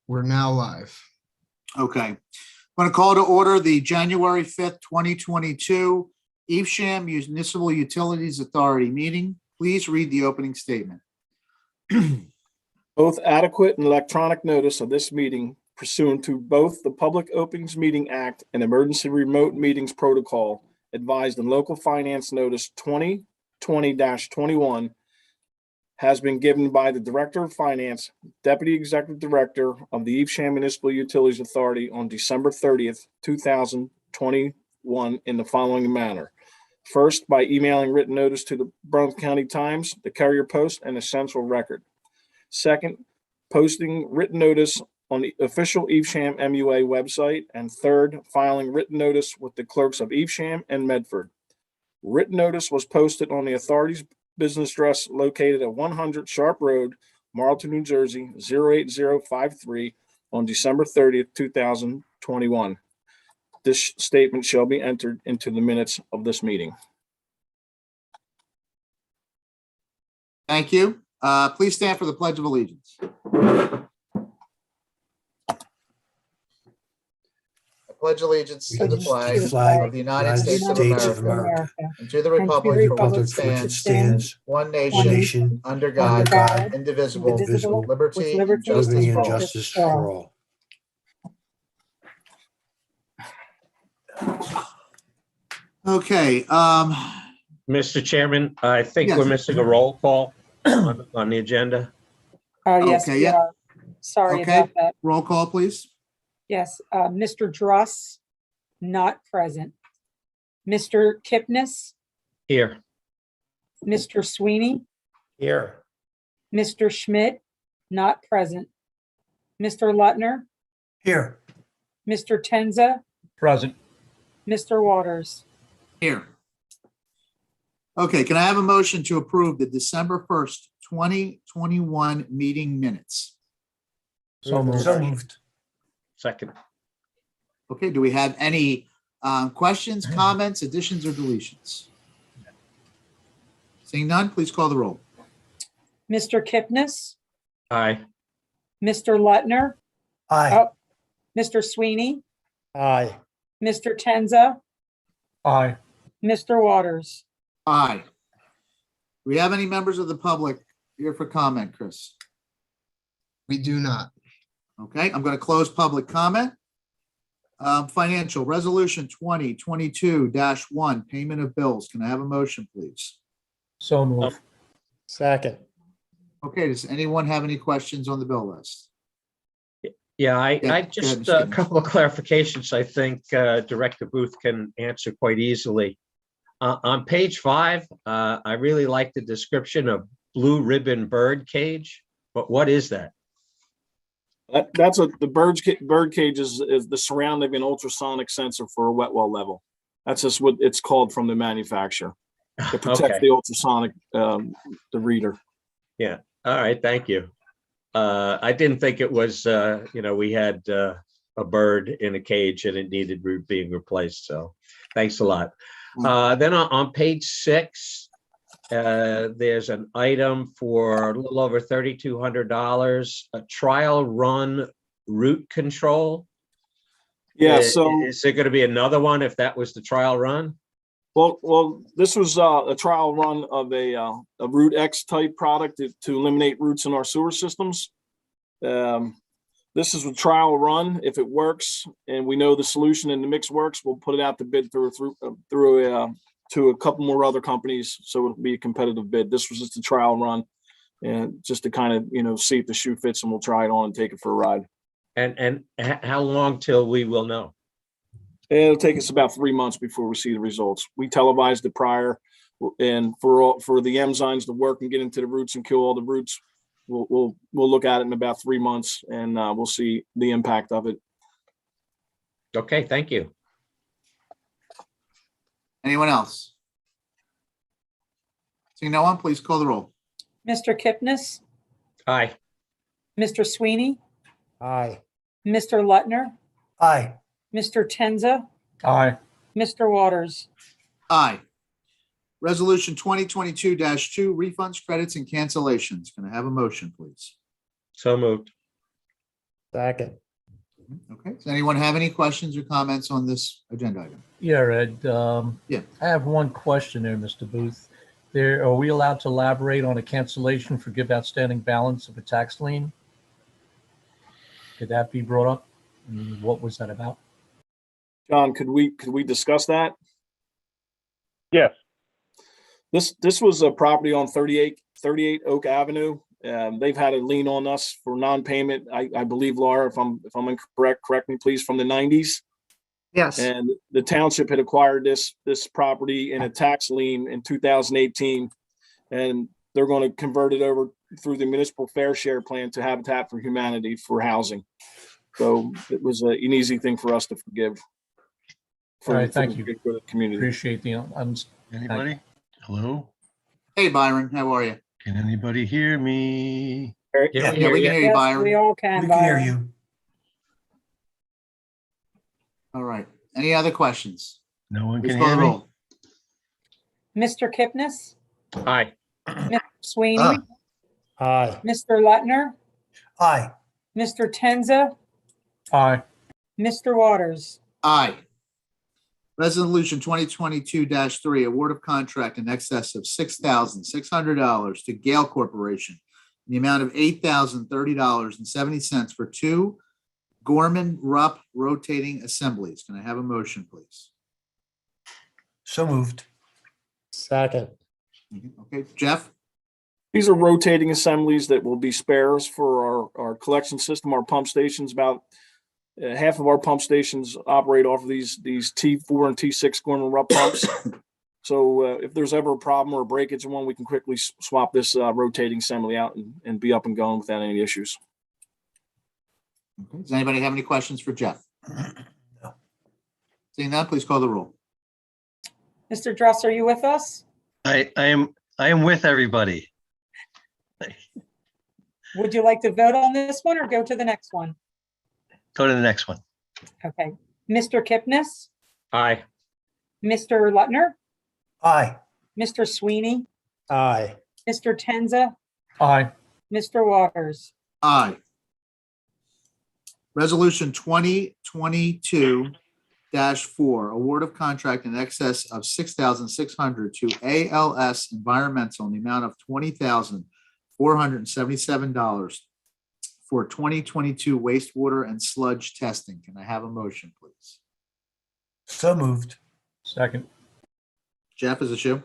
We're now live. Okay. I'm going to call to order the January 5th, 2022 Evesham Municipal Utilities Authority meeting. Please read the opening statement. Both adequate and electronic notice of this meeting pursuant to both the Public Openings Meeting Act and Emergency Remote Meetings Protocol advised in Local Finance Notice 2020-21 has been given by the Director of Finance, Deputy Executive Director of the Evesham Municipal Utilities Authority on December 30th, 2021 in the following manner. First, by emailing written notice to the Brunswick County Times, the Courier Post, and the Central Record. Second, posting written notice on the official Evesham EMUA website. And third, filing written notice with the clerks of Evesham and Medford. Written notice was posted on the authority's business address located at 100 Sharp Road, Marlton, New Jersey, 08053 on December 30th, 2021. This statement shall be entered into the minutes of this meeting. Thank you. Please stand for the Pledge of Allegiance. I pledge allegiance to the flag of the United States of America and to the republic for which it stands, one nation, under God, indivisible, with liberty and justice for all. Okay. Mr. Chairman, I think Yes. we're missing a roll call on the agenda. Yes, Okay, we yeah. are. Sorry Okay. about that. Roll call, please. Yes, Mr. Druss, not present. Mr. Kipnis, Here. Mr. Sweeney, Here. Mr. Schmidt, not present. Mr. Lutner, Here. Mr. Tenza, Present. Mr. Waters. Here. Okay, can I have a motion to approve the December 1st, 2021 meeting minutes? So moved. Second. Okay, do we have any questions, comments, additions, or deletions? Seeing none, please call the roll. Mr. Kipnis, Aye. Mr. Lutner, Aye. Mr. Sweeney, Aye. Mr. Tenza, Aye. Mr. Waters. Aye. Do we have any members of the public here for comment, Chris? We do not. Okay, I'm going to close public comment. Financial Resolution 2022-1, payment of bills. Can I have a motion, please? So moved. Second. Okay, does anyone have any questions on the bill list? Yeah, I Yeah, just go ahead, a Mr. couple of clarifications I think Director Booth can answer quite easily. On page 5, I really like the description of blue ribbon bird cage, but what is that? The bird cage is the surrounding and ultrasonic sensor for a wet well level. That's just what it's called from the manufacturer. It protects Okay. the ultrasonic, the reader. Yeah. All right. Thank you. I didn't think it was, we had a bird in a cage and it needed being replaced. So thanks a lot. Then on page 6, there's an item for a little over $3,200, a trial run route control. Yeah. Is So, there going to be another one if that was the trial run? well, this was a trial run of a Route X type product to eliminate roots in our sewer systems. This is a trial run. If it works and we know the solution and the mix works, we'll put it out to bid to a couple more other companies. So it'll be a competitive bid. This was just a trial run and just to kind of, see if the shoe fits, and we'll try it on and take it for a ride. And how long till we will know? It'll take us about 3 months before we see the results. We televised it prior, and for the enzymes to work and get into the roots and kill all the roots, we'll look at it in about 3 months, and we'll see the impact of it. Okay, thank you. Anyone else? Seeing no one, please call the roll. Mr. Kipnis, Aye. Mr. Sweeney, Aye. Mr. Lutner, Aye. Mr. Tenza, Aye. Mr. Waters. Aye. Resolution 2022-2, refunds, credits, and cancellations. Can I have a motion, please? So moved. Second. Okay, does anyone have any questions or comments on this agenda item? Yeah, Ed. Yeah. I have one question there, Mr. Booth. Are we allowed to elaborate on a cancellation for give outstanding balance of a tax lien? Could that be brought up? And what was that about? John, could we discuss that? Yes. This was a property on 38 Oak Avenue. They've had a lien on us for non-payment. I believe, Laura, if I'm incorrect, correct me please, from the 90s. Yes. And the township had acquired this property in a tax lien in 2018, and they're going to convert it over through the municipal fair share plan to Habitat for Humanity for housing. So it was an easy thing for us to forgive. All right, thank you. For the community. Appreciate the, Anybody? Hello? Hey, Byron, how are you? Can anybody hear me? Yeah, Yeah, we can hear you, Yes, Byron. we all can, Byron. you. All right. Any other questions? No one Please can call hear the me? roll. Mr. Kipnis, Aye. Mr. Sweeney, Aye. Mr. Lutner, Aye. Mr. Tenza, Aye. Mr. Waters. Aye. Resolution 2022-3, award of contract in excess of $6,600 to Gale Corporation in the amount of $8,030.70 for 2 Gorman Rupp rotating assemblies. Can I have a motion, please? So moved. Second. Okay, Jeff? These are rotating assemblies that will be spares for our collection system, our pump stations. About half of our pump stations operate off of these T4 and T6 Gorman Rupp pumps. So if there's ever a problem or a breakage in one, we can quickly swap this rotating assembly out and be up and going without any issues. Okay. Does anybody have any questions for Jeff? No. Seeing none, please call the roll. Mr. Dross, are you with us? I am with everybody. Would you like to vote on this one or go to the next one? Go to the next one. Okay. Mr. Kipnis, Aye. Mr. Lutner, Aye. Mr. Sweeney, Aye. Mr. Tenza, Aye. Mr. Waters. Aye. Resolution 2022-4, award of contract in excess of $6,600 to ALS Environmental in the amount of $20,477 for 2022 wastewater and sludge testing. Can I have a motion, please? So moved. Second. Jeff, is it you?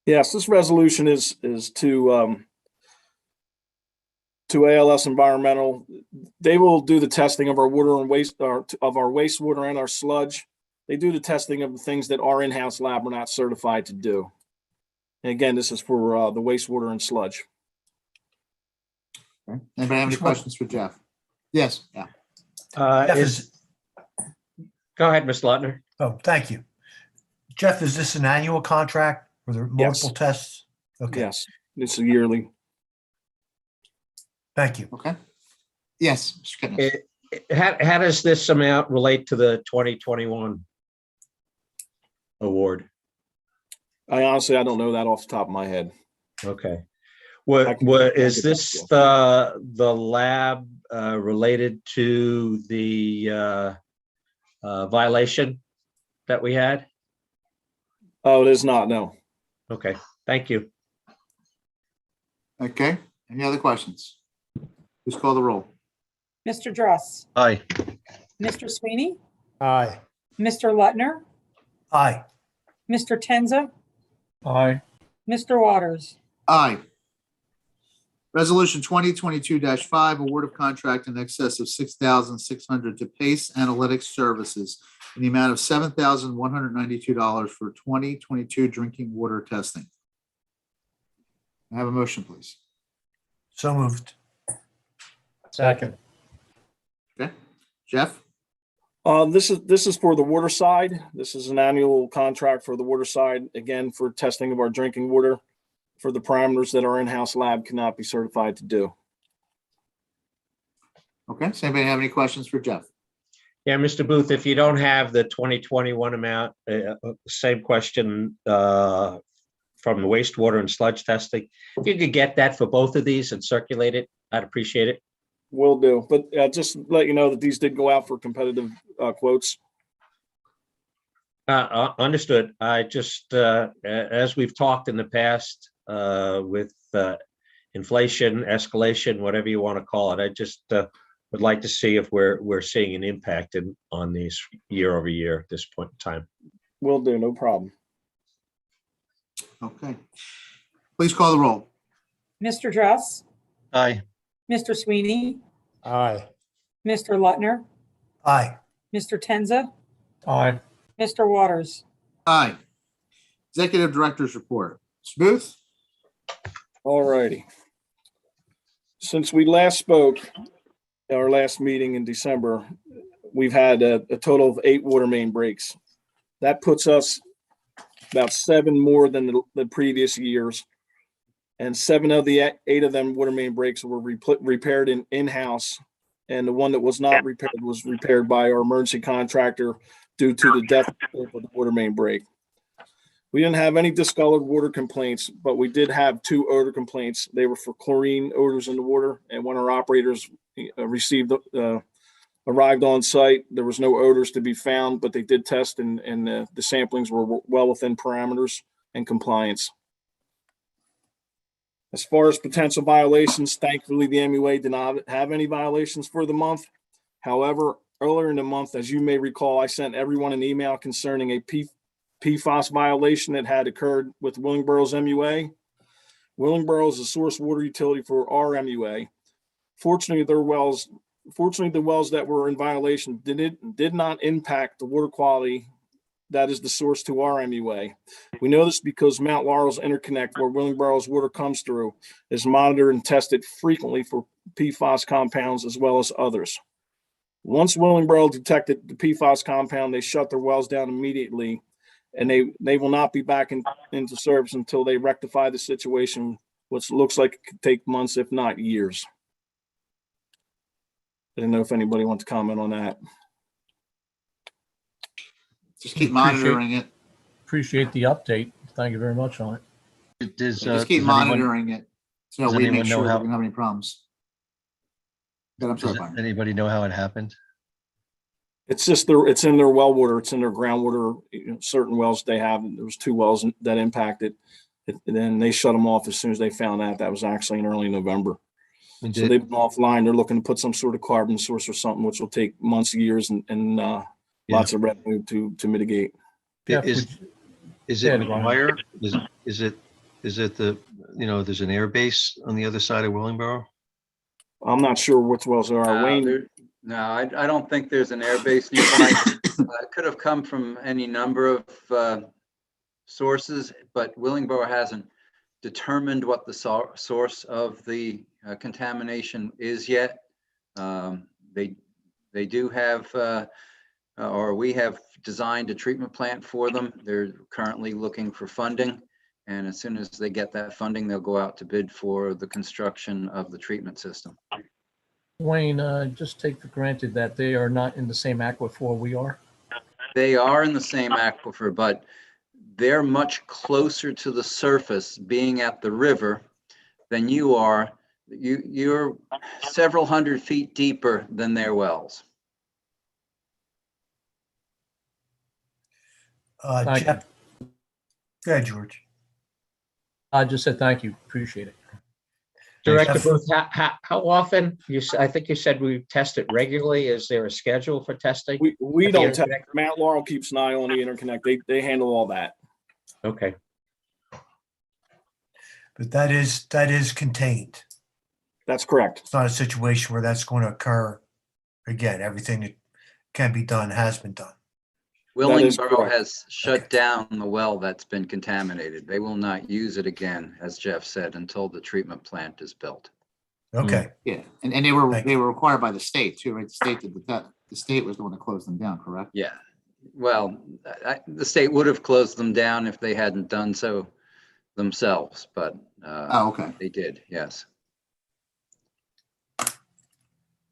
Yes, this resolution is to ALS Environmental. They will do the testing of our water and waste, of our wastewater and our sludge. They do the testing of the things that our in-house lab are not certified to do. And again, this is for the wastewater and sludge. Okay. Anybody have any questions for Jeff? Yes, yeah. Go ahead, Ms. Lutner. Oh, thank you. Jeff, is this an annual contract? Were there multiple tests? Okay, Yes, it's a yearly. thank you. Okay. Yes, Mr. Kipnis. How does this amount relate to the 2021 award? I honestly don't know that off the top of my head. Okay. I can Is get this back the lab related to the violation that we had? Oh, it is not, no. Okay, thank you. Okay. Any other questions? Please call the roll. Mr. Dross, Aye. Mr. Sweeney, Aye. Mr. Lutner, Aye. Mr. Tenza, Aye. Mr. Waters. Aye. Resolution 2022-5, award of contract in excess of $6,600 to Pace Analytics Services in the amount of $7,192 for 2022 drinking water testing. I have a motion, please. So moved. Second. Okay. Jeff? This is for the water side. This is an annual contract for the water side, again, for testing of our drinking water for the parameters that our in-house lab cannot be certified to do. Okay. Does anybody have any questions for Jeff? Yeah, Mr. Booth, if you don't have the 2021 amount, same question from the wastewater and sludge testing. If you could get that for both of these and circulate it, I'd appreciate it. Will do. But just let you know that these did go out for competitive quotes. Understood. I just, as we've talked in the past, with inflation, escalation, whatever you want to call it, I just would like to see if we're seeing an impact on these year over year at this point in time. Will do. No problem. Okay. Please call the roll. Mr. Dress, Aye. Mr. Sweeney, Aye. Mr. Lutner, Aye. Mr. Tenza, Aye. Mr. Waters. Aye. Executive Director's Report. Mr. Booth? All righty. Since we last spoke, our last meeting in December, we've had a total of 8 water main breaks. That puts us about 7 more than the previous years. And 7 of the 8 of them water main breaks were repaired in-house. And the one that was not repaired was repaired by our emergency contractor due to the depth of the water main break. We didn't have any discolored water complaints, but we did have 2 odor complaints. They were for chlorine odors in the water. And when our operators arrived on site, there was no odors to be found, but they did test and the samplings were well within parameters and compliance. As far as potential violations, thankfully, the EMUA did not have any violations for the month. However, earlier in the month, as you may recall, I sent everyone an email concerning a PFAS violation that had occurred with Willingboro's MUA. Willingboro is a source water utility for our MUA. Fortunately, the wells that were in violation did not impact the water quality that is the source to our MUA. We know this because Mount Laurel's interconnect, where Willingboro's water comes through, is monitored and tested frequently for PFAS compounds as well as others. Once Willingboro detected the PFAS compound, they shut their wells down immediately, and they will not be back into service until they rectify the situation, which looks like it could take months, if not years. I don't know if anybody wants to comment on that. Just keep monitoring it. Appreciate the update. Thank you very much on it. Just keep monitoring it. So we make sure we don't have any problems. I'm sorry, Does anybody know how it happened? It's just it's in their well water. It's in their groundwater. Certain wells they have. There was 2 wells that impacted it, and then they shut them off as soon as they found out. That was actually in early November. So they've been offline. They're looking to put some sort of carbon source or something, which will take months, years, and lots of revenue to mitigate. Yeah, Is it wire? Is it the, there's an air base on the other side of Willingboro? I'm not sure which wells there are. Wayne? No, I don't think there's an air base nearby. It could have come from any number of sources, but Willingboro hasn't determined what the source of the contamination is yet. They do have, or we have designed a treatment plant for them. They're currently looking for funding. And as soon as they get that funding, they'll go out to bid for the construction of the treatment system. Wayne, just take for granted that they are not in the same aquifer we are. They are in the same aquifer, but they're much closer to the surface, being at the river, than you are. You're several hundred feet deeper than their wells. Jeff. Go ahead, George. I just said thank you. Appreciate it. Director Booth, how often? I think you said we test it regularly. Is there a schedule for testing? We don't test. Mount Laurel keeps an eye on the interconnect. They handle all that. Okay. But that is contained. That's correct. It's not a situation where that's going to occur again. Everything that can be done has been done. Willingboro has shut down the well that's been contaminated. They will not use it again, as Jeff said, until the treatment plant is built. Okay. Yeah, and they were required by the state too, right? The state did that. The state was the one that closed them down, correct? Yeah. Well, the state would have closed them down if they hadn't done so themselves, but okay. They did. Yes.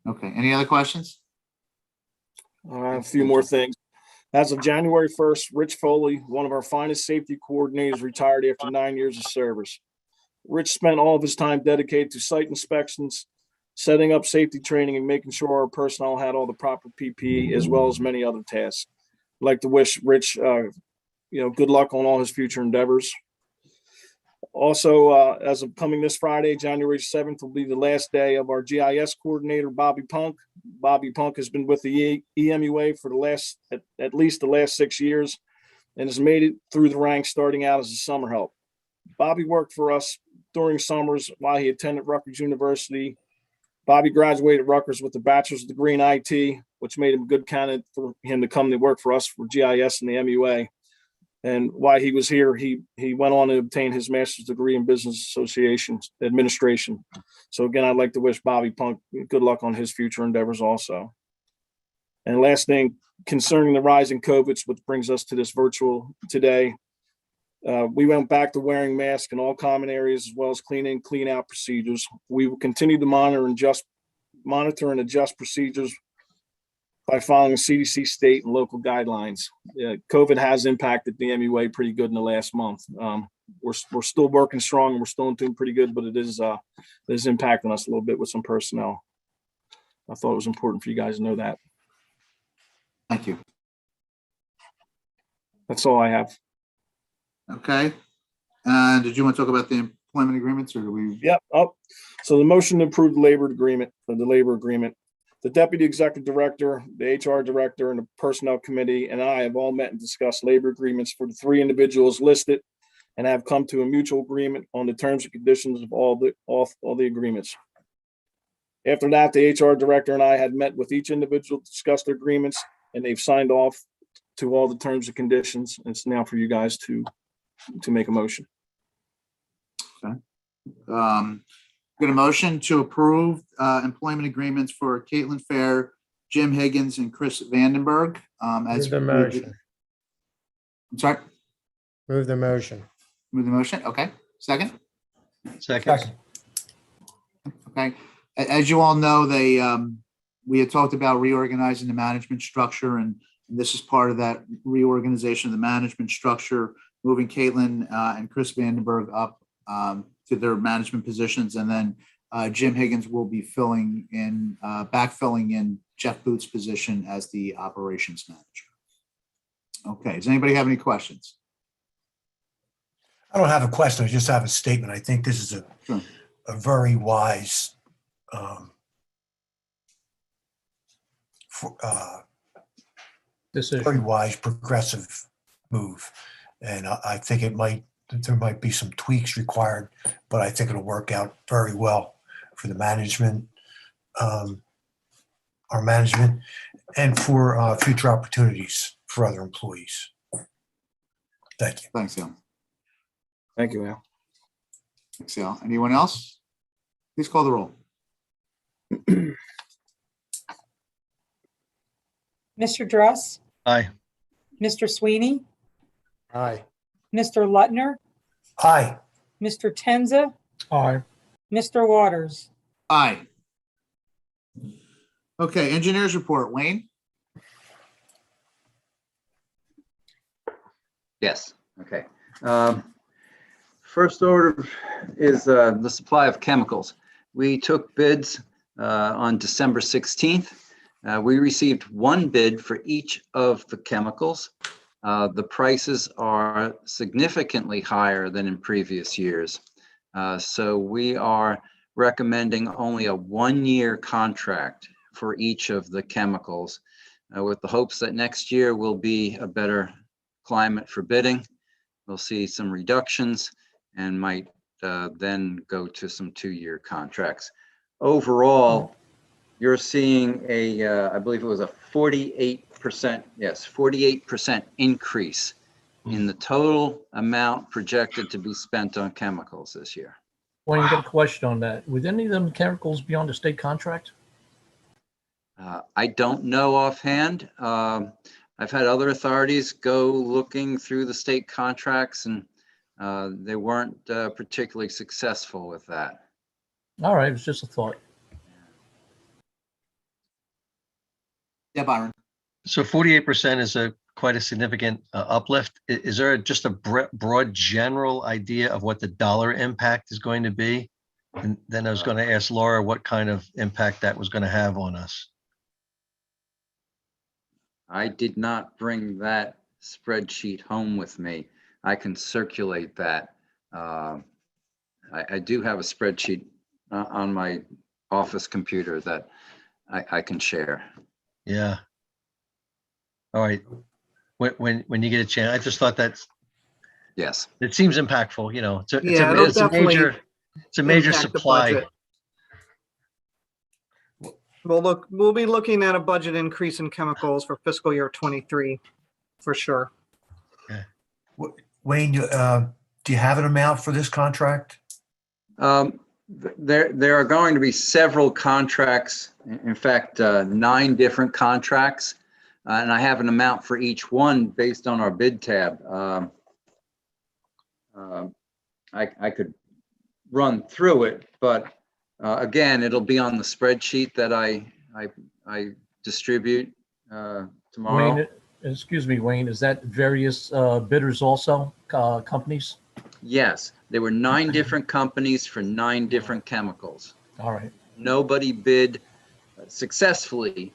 Okay. Any other questions? A few more things. As of January 1st, Rich Foley, one of our finest safety coordinators, retired after 9 years of service. Rich spent all of his time dedicated to site inspections, setting up safety training and making sure our personnel had all the proper PPE, as well as many other tasks. I'd like to wish Rich, good luck on all his future endeavors. Also, as of coming this Friday, January 7th, will be the last day of our GIS coordinator, Bobby Punk. Bobby Punk has been with the EMUA for at least the last 6 years and has made it through the ranks, starting out as a summer help. Bobby worked for us during summers while he attended Rutgers University. Bobby graduated Rutgers with a bachelor's degree in IT, which made him a good candidate for him to come to work for us for GIS and the MUA. And while he was here, he went on to obtain his master's degree in business association administration. So again, I'd like to wish Bobby Punk good luck on his future endeavors also. And last thing, concerning the rise in COVID, which brings us to this virtual today, we went back to wearing masks in all common areas, as well as clean in, clean out procedures. We will continue to monitor and adjust procedures by following CDC state and local guidelines. COVID has impacted the MUA pretty good in the last month. We're still working strong and we're still doing pretty good, but it is impacting us a little bit with some personnel. I thought it was important for you guys to know that. Thank you. That's all I have. Okay. Did you want to talk about the employment agreements, or do we? Yep. So the motion to approve the labor agreement. The deputy executive director, the HR director, and the personnel committee and I have all met and discussed labor agreements for the 3 individuals listed and have come to a mutual agreement on the terms and conditions of all the agreements. After that, the HR director and I had met with each individual to discuss their agreements, and they've signed off to all the terms and conditions. It's now for you guys to make a motion. Okay. Get a motion to approve employment agreements for Caitlin Fair, Jim Higgins, and Chris Vandenberg. Move the motion. I'm sorry? Move the motion. Move the motion. Okay. Second? Second. Okay. As you all know, we had talked about reorganizing the management structure, and this is part of that reorganization of the management structure, moving Caitlin and Chris Vandenberg up to their management positions, and then Jim Higgins will be backfilling in Jeff Booth's position as the operations manager. Okay, does anybody have any questions? I don't have a question. I just have a statement. I think this is a very wise Decision. very wise progressive move. And I think there might be some tweaks required, but I think it'll work out very well for the management, our management, and for future opportunities for other employees. Thank you. Thanks, Al. Thank you, Al. Thanks, Al. Anyone else? Please call the roll. Mr. Dross, Aye. Mr. Sweeney, Aye. Mr. Lutner, Aye. Mr. Tenza, Aye. Mr. Waters. Aye. Okay, engineers report. Wayne? Yes, okay. First order is the supply of chemicals. We took bids on December 16th. We received 1 bid for each of the chemicals. The prices are significantly higher than in previous years. So we are recommending only a 1-year contract for each of the chemicals with the hopes that next year will be a better climate for bidding. We'll see some reductions and might then go to some 2-year contracts. Overall, you're seeing I believe it was a 48% increase in the total amount projected to be spent on chemicals this year. Wayne, got a question on that. Would any of them chemicals be on the state contract? I don't know offhand. I've had other authorities go looking through the state contracts, and they weren't particularly successful with that. All right, it was just a thought. Yeah, Byron. So 48% is quite a significant uplift. Is there just a broad general idea of what the dollar impact is going to be And then I was going to ask Laura what kind of impact that was going to have on us. I did not bring that spreadsheet home with me. I can circulate that. I do have a spreadsheet on my office computer that I can share. Yeah. All right. When you get a chance, I just thought Yes. it seems impactful, you know, Yeah, it'll it's a major, definitely it's a major impact the supply. budget. We'll be looking at a budget increase in chemicals for fiscal year 23 for sure. Wayne, do you have an amount for this contract? There are going to be several contracts, in fact, 9 different contracts, and I have an amount for each one based on our bid tab. I could run through it, but again, it'll be on the spreadsheet that I distribute tomorrow. Wayne, excuse me, Wayne, is that various bidders also, companies? Yes, there were 9 different companies for 9 different chemicals. All right. Nobody bid successfully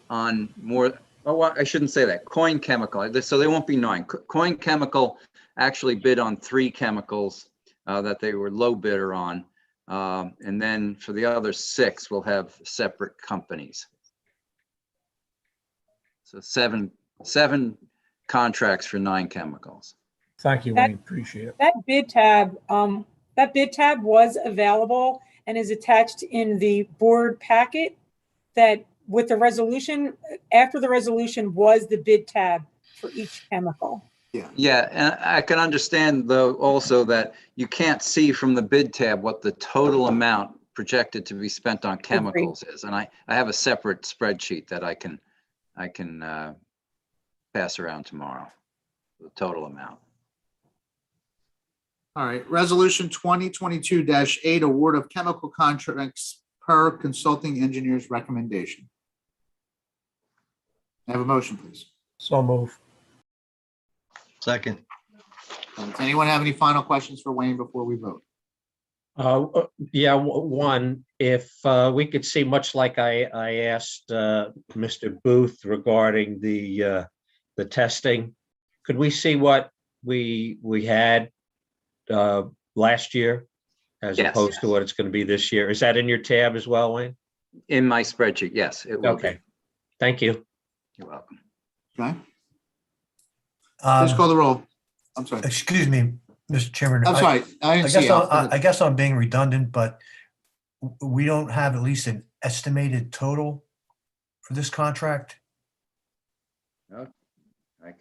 on more. Oh, I shouldn't say that. Coin Chemical. So there won't be 9. Coin Chemical actually bid on 3 chemicals that they were low bidder on. And then for the other 6, we'll have separate companies. So 7 contracts for 9 chemicals. Thank you, Wayne. Appreciate it. That bid tab was available and is attached in the board packet that with the resolution, after the resolution was the bid tab for each chemical. Yeah, and I can understand though also that you can't see from the bid tab what the total amount projected to be spent on chemicals is. And I have a separate spreadsheet that I can pass around tomorrow, the total amount. All right, resolution 2022-8, award of chemical contracts per consulting engineer's recommendation. May I have a motion, please? So move. Second. Does anyone have any final questions for Wayne before we vote? Yeah, one, if we could see, much like I asked Mr. Booth regarding the testing, could we see what we had last year as Yes. opposed to what it's going to be this year? Is that in your tab as well, Wayne? In my spreadsheet, yes, it will be. Okay, thank you. You're welcome. Okay, please call the roll. I'm sorry. Excuse me, Mr. Chairman. I'm sorry, I didn't see you. I guess I'm being redundant, but we don't have at least an estimated total for this contract?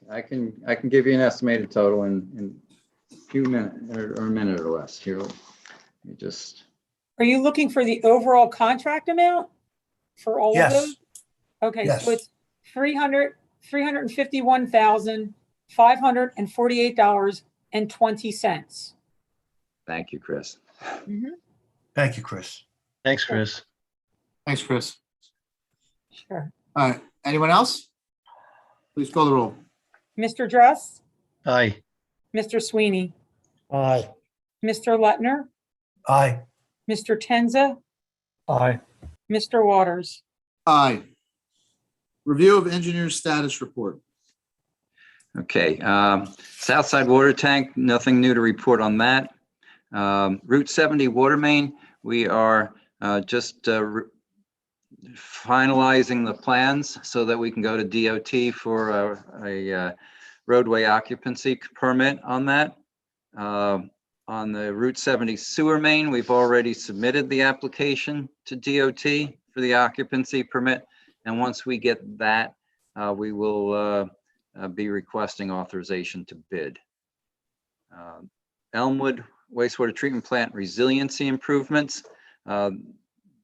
I can give you an estimated total in a few minutes or a minute or less. Here, let me just. Are you looking for the overall contract amount for all of those? Okay, Yes. so it's $351,548.20. Thank you, Chris. Thank you, Chris. Thanks, Chris. Thanks, Chris. Sure. All right, anyone else? Please call the roll. Mr. Dress, Aye. Mr. Sweeney, Aye. Mr. Lutner, Aye. Mr. Tenza, Aye. Mr. Waters. Aye. Review of engineer's status report. Okay, Southside Water Tank, nothing new to report on that. Route 70 water main, we are just finalizing the plans so that we can go to DOT for a roadway occupancy permit on that. On the Route 70 sewer main, we've already submitted the application to DOT for the occupancy permit. And once we get that, we will be requesting authorization to bid. Elmwood wastewater treatment plant resiliency improvements.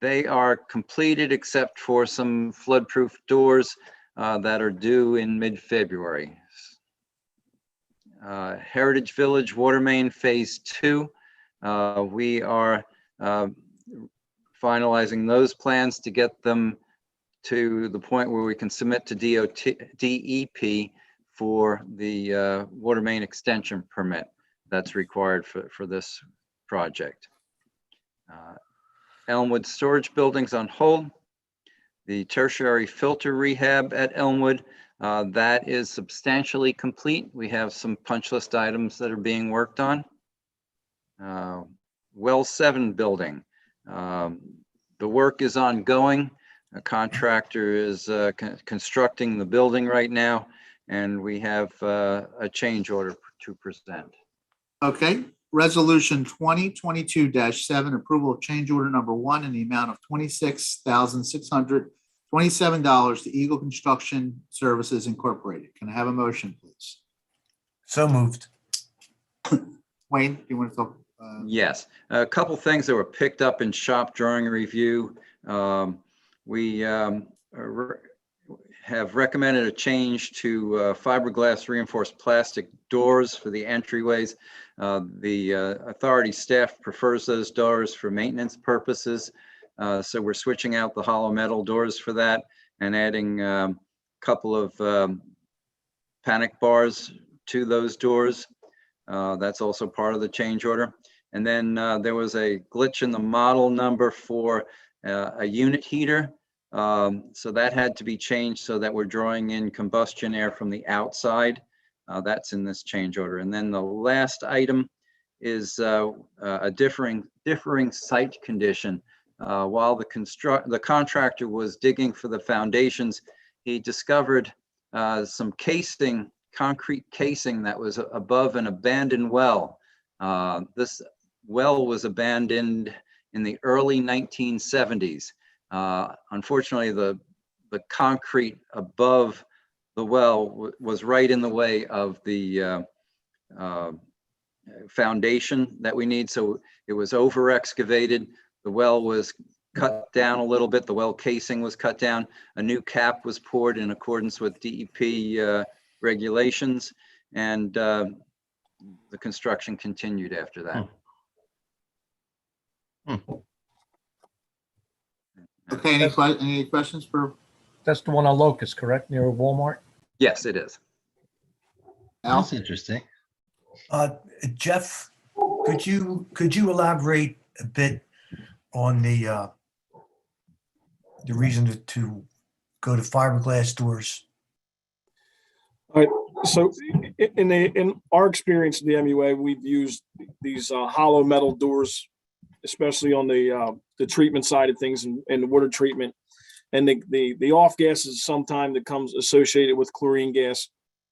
They are completed except for some flood-proof doors that are due in mid-February. Heritage Village water main phase 2. We are finalizing those plans to get them to the point where we can submit to DEP for the water main extension permit that's required for this project. Elmwood storage buildings on hold. The tertiary filter rehab at Elmwood, that is substantially complete. We have some punch list items that are being worked on. Well 7 building. The work is ongoing. A contractor is constructing the building right now, and we have a change order to present. Okay, resolution 2022-7, approval of change order number 1 in the amount of $26,627 to Eagle Construction Services Incorporated. Can I have a motion, please? So moved. Wayne, do you want to talk? Yes, a couple things that were picked up in shop drawing review. We have recommended a change to fiberglass reinforced plastic doors for the entryways. The authority staff prefers those doors for maintenance purposes. So we're switching out the hollow metal doors for that and adding a couple of panic bars to those doors. That's also part of the change order. And then there was a glitch in the model number for a unit heater. So that had to be changed so that we're drawing in combustion air from the outside. That's in this change order. And then the last item is a differing site condition. While the contractor was digging for the foundations, he discovered some concrete casing that was above an abandoned well. This well was abandoned in the early 1970s. Unfortunately, the concrete above the well was right in the way of the foundation that we need. So it was over excavated. The well was cut down a little bit. The well casing was cut down. A new cap was poured in accordance with DEP regulations, and the construction continued after that. Okay, any questions for? That's the one on Locust, correct, near Walmart? Yes, it is. Al? That's interesting. Jeff, could you elaborate a bit on the reason to go to fiberglass doors? All right. So in our experience in the MUA, we've used these hollow metal doors, especially on the treatment side of things and the water treatment. And the off gas is sometimes that comes associated with chlorine gas.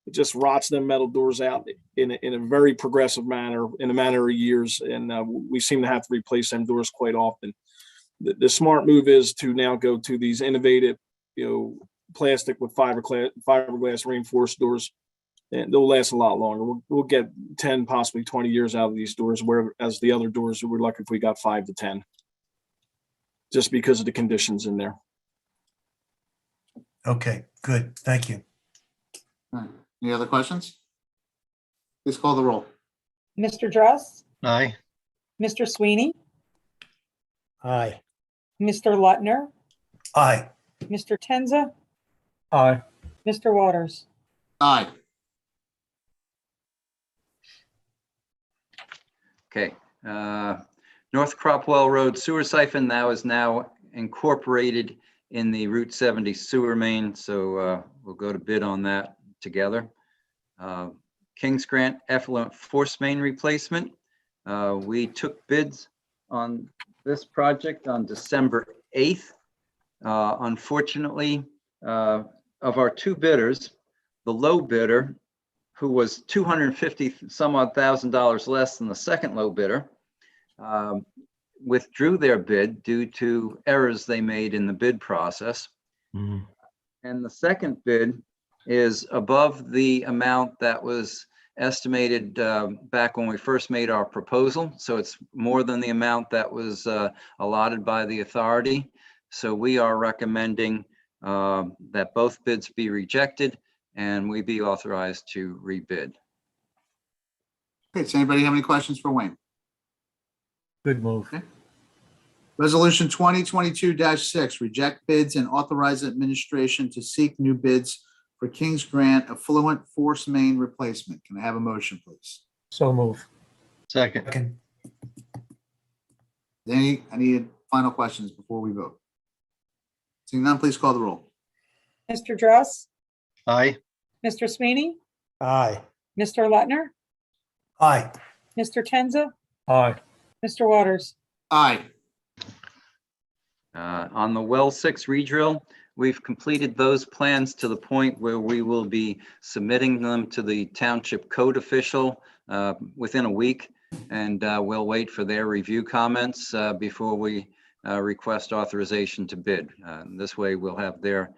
It just rots them metal doors out in a very progressive manner, in a matter of years. And we seem to have to replace them doors quite often. The smart move is to now go to these innovative, plastic with fiberglass reinforced doors, and they'll last a lot longer. We'll get 10, possibly 20 years out of these doors, whereas the other doors, we're lucky if we got 5 to 10, just because of the conditions in there. Okay, good. Thank you. All right. Any other questions? Please call the roll. Mr. Dross, Aye. Mr. Sweeney, Aye. Mr. Lutner, Aye. Mr. Tenza, Aye. Mr. Waters. Aye. Okay. North Cropwell Road sewer siphon is now incorporated in the Route 70 sewer main. So we'll go to bid on that together. Kings Grant effluent force main replacement. We took bids on this project on December 8th. Unfortunately, of our 2 bidders, the low bidder, who was $250 some odd thousand less than the second low bidder, withdrew their bid due to errors they made in the bid process. Mhm. And the second bid is above the amount that was estimated back when we first made our proposal. So it's more than the amount that was allotted by the authority. So we are recommending that both bids be rejected and we be authorized to rebid. Okay, does anybody have any questions for Wayne? Good move. Okay. Resolution 2022-6, reject bids and authorize administration to seek new bids for Kings Grant effluent force main replacement. Can I have a motion, please? So move. Second. Second. Any final questions before we vote? Seeing none, please call the roll. Mr. Dross, Aye. Mr. Sweeney, Aye. Mr. Lettner, Aye. Mr. Tenza, Aye. Mr. Waters. Aye. On the well 6 redrill, we've completed those plans to the point where we will be submitting them to the township code official within a week. And we'll wait for their review comments before we request authorization to bid. This way we'll have their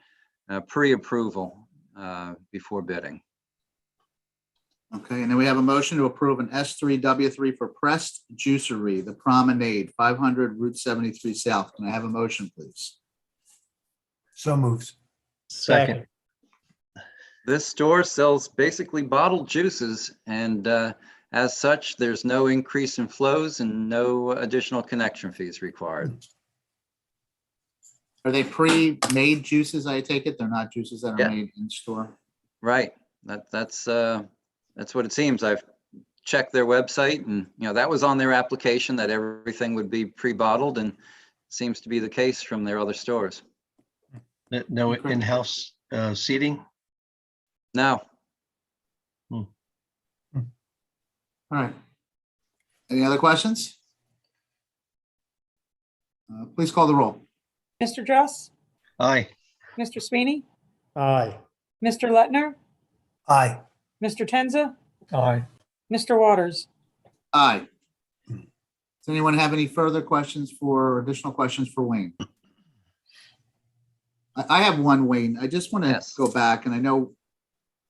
pre-approval before bidding. Okay, and then we have a motion to approve an S3W3 for Pressed Juicery, The Promenade, 500 Route 73 South. Can I have a motion, please? So moved. Second. This store sells basically bottled juices, and as such, there's no increase in flows and no additional connection fees required. Are they pre-made juices, I take it? They're not juices that are Yeah. made in store? Right. That's what it seems. I've checked their website, and that was on their application that everything would be pre-bottled, and seems to be the case from their other stores. No in-house seating? No. All right. Any other questions? Please call the roll. Mr. Dross, Aye. Mr. Sweeney, Aye. Mr. Lettner, Aye. Mr. Tenza, Aye. Mr. Waters. Aye. Does anyone have any further questions or additional questions for Wayne? I have one, Wayne. I just want to go back, and I know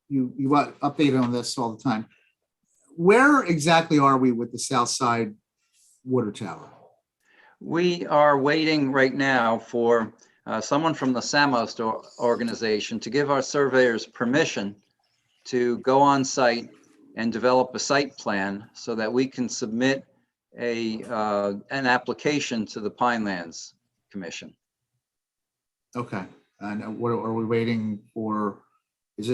you updated on this all the time. Where exactly are we with the South Side water tower? We are waiting right now for someone from the Samos organization to give our surveyors permission to go on site and develop a site plan so that we can submit an application to the Pinelands Commission. Okay, and what are we waiting for? Is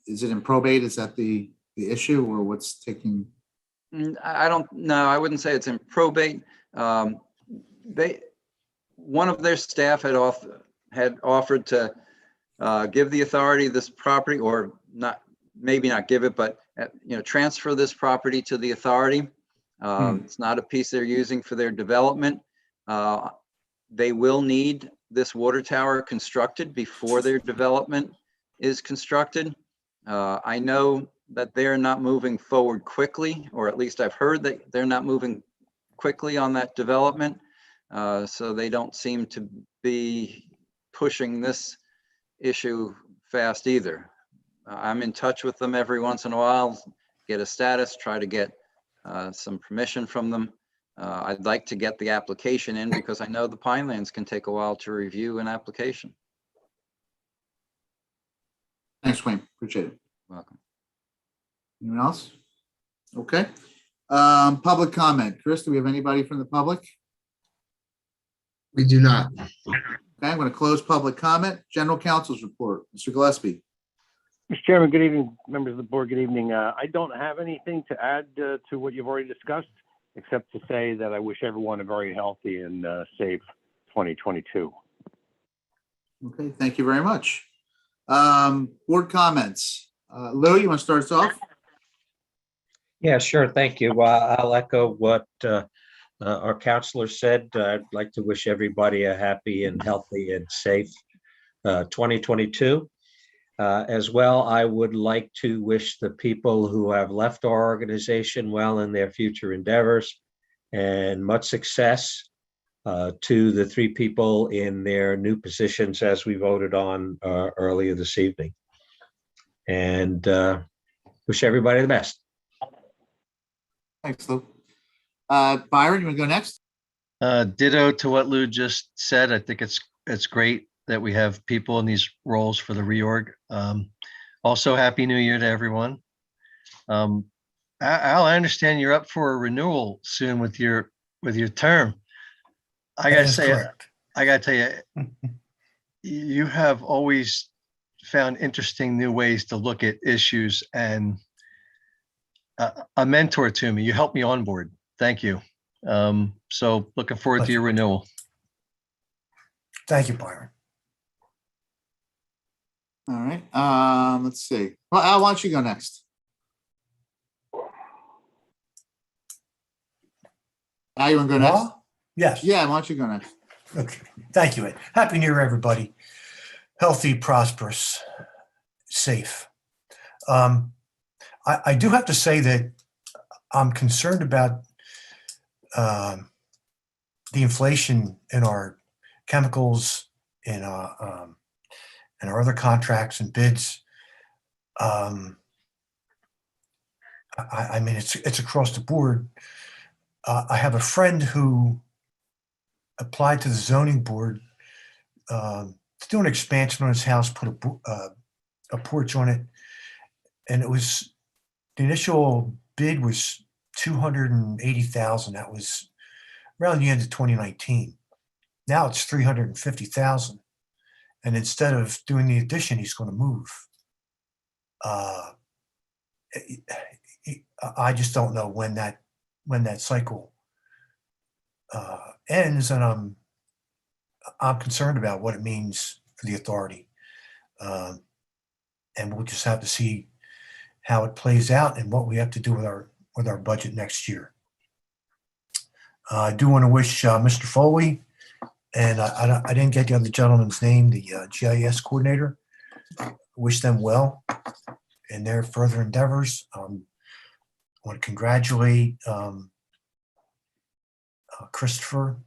it in probate? Is that the issue, or what's taking? I don't know. I wouldn't say it's in probate. One of their staff had offered to give the authority this property, or maybe not give it, but transfer this property to the authority. It's not a piece they're using for their development. They will need this water tower constructed before their development is constructed. I know that they're not moving forward quickly, or at least I've heard that they're not moving quickly on that development. So they don't seem to be pushing this issue fast either. I'm in touch with them every once in a while, get a status, try to get some permission from them. I'd like to get the application in because I know the Pinelands can take a while to review an application. Thanks, Wayne. Appreciate it. Welcome. Anyone else? Okay. Public comment. Chris, do we have anybody from the public? We do not. Okay, I'm going to close public comment. General Counsel's report. Mr. Gillespie. Mr. Chairman, good evening. Members of the board, good evening. I don't have anything to add to what you've already discussed, except to say that I wish everyone a very healthy and safe 2022. Okay, thank you very much. Board comments. Lou, you want to start us off? Yeah, sure. Thank you. I'll echo what our counselor said. I'd like to wish everybody a happy and healthy and safe 2022. As well, I would like to wish the people who have left our organization well in their future endeavors, and much success to the 3 people in their new positions as we voted on earlier this evening. And wish everybody the best. Thanks, Lou. Byron, you want to go next? Ditto to what Lou just said. I think it's great that we have people in these roles for the reorg. Also, Happy New Year to everyone. Al, I understand you're up for a renewal soon with your term. I gotta tell you, you have always found interesting new ways to look at issues, and a mentor to me. You helped me on board. Thank you. So looking forward to your renewal. Thank you, Byron. All right, let's see. Well, Al, why don't you go next? Al, you want to go next? Well, yes. Yeah, why don't you go next? Okay. Thank you, Ed. Happy New Year, everybody. Healthy, prosperous, safe. I do have to say that I'm concerned about the inflation in our chemicals, in our other contracts and bids. I mean, it's across the board. I have a friend who applied to the zoning board to do an expansion on his house, put a porch on it, and it was the initial bid was $280,000. That was around the end of 2019. Now it's $350,000, and instead of doing the addition, he's going to move. I just don't know when that cycle ends, and I'm concerned about what it means for the authority, and we'll just have to see how it plays out and what we have to do with our budget next year. I do want to wish Mr. Foley, and I didn't get the other gentleman's name, the GIS coordinator. Wish them well in their further endeavors. I want to congratulate Christopher,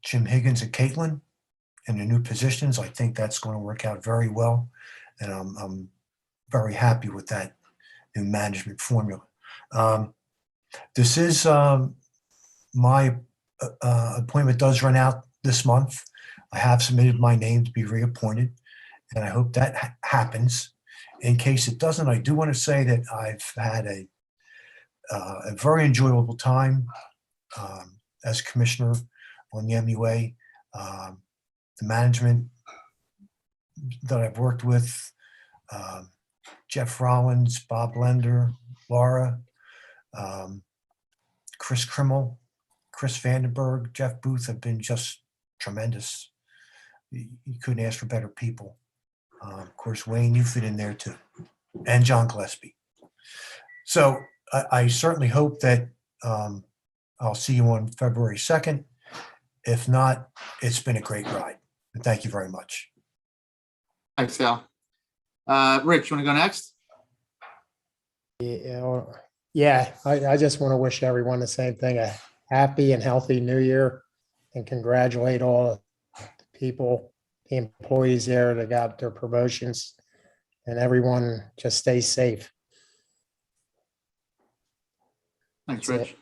Jim Higgins, and Caitlin in their new positions. I think that's going to work out very well, and I'm very happy with that new management formula. This is my appointment does run out this month. I have submitted my name to be reappointed, and I hope that happens. In case it doesn't, I do want to say that I've had a very enjoyable time as commissioner on the EMUA. The management that I've worked with, Jeff Rollins, Bob Lender, Laura, Chris Krimmel, Chris Vandenberg, Jeff Booth have been just tremendous. You couldn't ask for better people. Of course, Wayne, you fit in there too, and John Gillespie. So I certainly hope that I'll see you on February 2nd. If not, it's been a great ride. And thank you very much. Thanks, Al. Rich, you want to go next? Yeah, I just want to wish everyone the same thing, a happy and healthy new year, and congratulate all the people, the employees there that got their promotions, and everyone just stay safe. Thanks, That's Rich. it.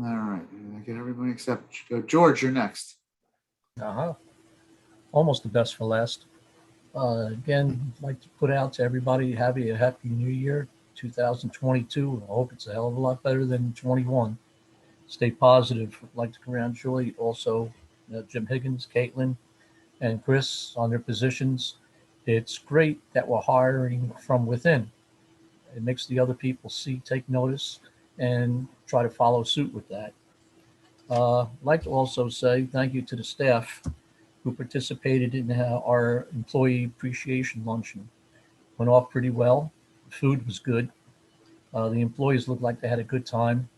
All right, I get everybody except George, you're next. Almost the best for last. Again, I'd like to put out to everybody, have a happy new year, 2022. I hope it's a hell of a lot better than 21. Stay positive. I'd like to congratulate also Jim Higgins, Caitlin, and Chris on their positions. It's great that we're hiring from within. It makes the other people take notice, and try to follow suit with that. I'd like to also say thank you to the staff who participated in our employee appreciation luncheon. Went off pretty well. The food was good. The employees looked like they had a good time.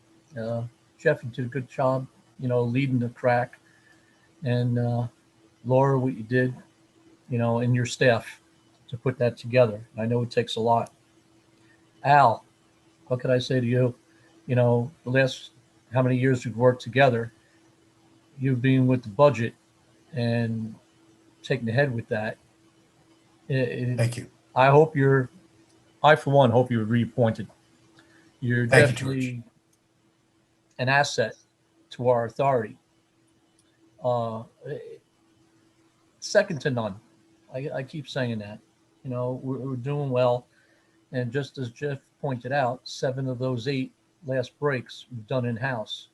Jeff, you did a good job, leading the crack. And Laura, what you did, and your staff to put that together. I know it takes a lot. Al, what could I say to you? The last how many years we've worked together, you being with the budget and taking the head with that. Thank you. I for one, hope you're reappointed. You're Thank you, definitely an asset to our authority. Second to none. I keep saying that. We're doing well. And just as Jeff pointed out, 7 of those 8 last breaks we've done in-house.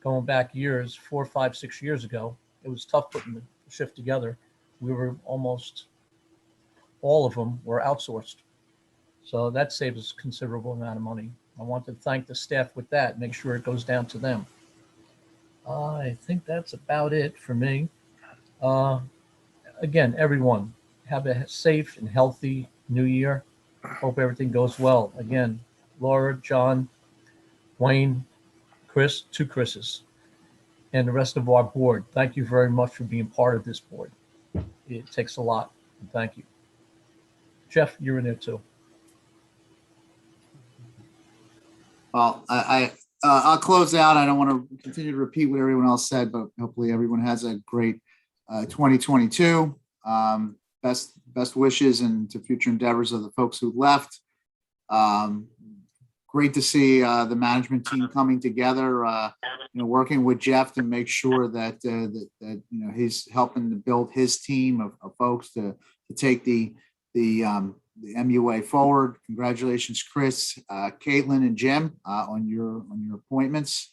Going back years, 4, 5, 6 years ago, it was tough putting the shift together. We were almost all of them were outsourced. So that saves us a considerable amount of money. I want to thank the staff with that, make sure it goes down to them. I think that's about it for me. Again, everyone, have a safe and healthy new year. Hope everything goes well. Again, Laura, John, Wayne, Chris, two Chris's, and the rest of our board, thank you very much for being part of this board. It takes a lot, and thank you. Jeff, you're in there too. Well, I'll close out. I don't want to continue to repeat what everyone else said, but hopefully everyone has a great 2022. Best wishes and to future endeavors of the folks who left. Great to see the management team coming together, working with Jeff to make sure that he's helping to build his team of folks to take the MUA forward. Congratulations, Chris, Caitlin, and Jim on your appointments.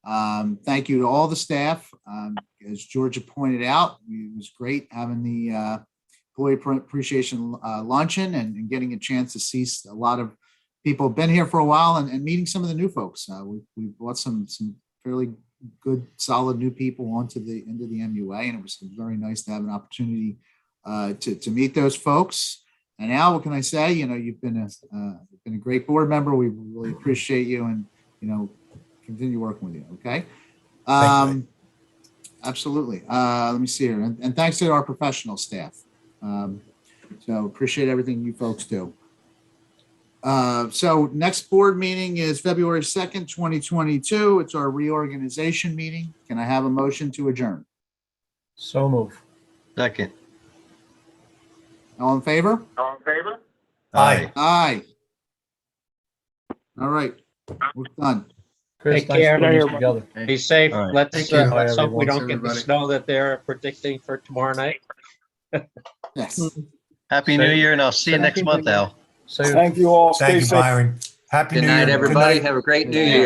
Thank you to all the staff. As Georgia pointed out, it was great having the employee appreciation luncheon and getting a chance to see a lot of people who've been here for a while and meeting some of the new folks. We brought some fairly good, solid new people into the MUA, and it was very nice to have an opportunity to meet those folks. And now, what can I say? You've been a great board member. We really appreciate you, and continue working with you. Okay. Absolutely. Let me see here, and thanks to our professional staff. So appreciate everything you folks do. So next board meeting is February 2nd, 2022. It's our reorganization meeting. Can I have a motion to adjourn? So move. Second. All in favor? Aye. Aye. All right. We're done. Chris, Take thanks care. for putting this together. Be safe. All right. Let's, Thank you. let's hope we Bye, don't get the everybody. snow that they're predicting for tomorrow night. Yes. Happy New Year, and I'll see you next month, Al. So Thank you all. Stay Thank you, safe. Byron. Happy New Good Year. night, everybody. night. Have a great Good new night. year.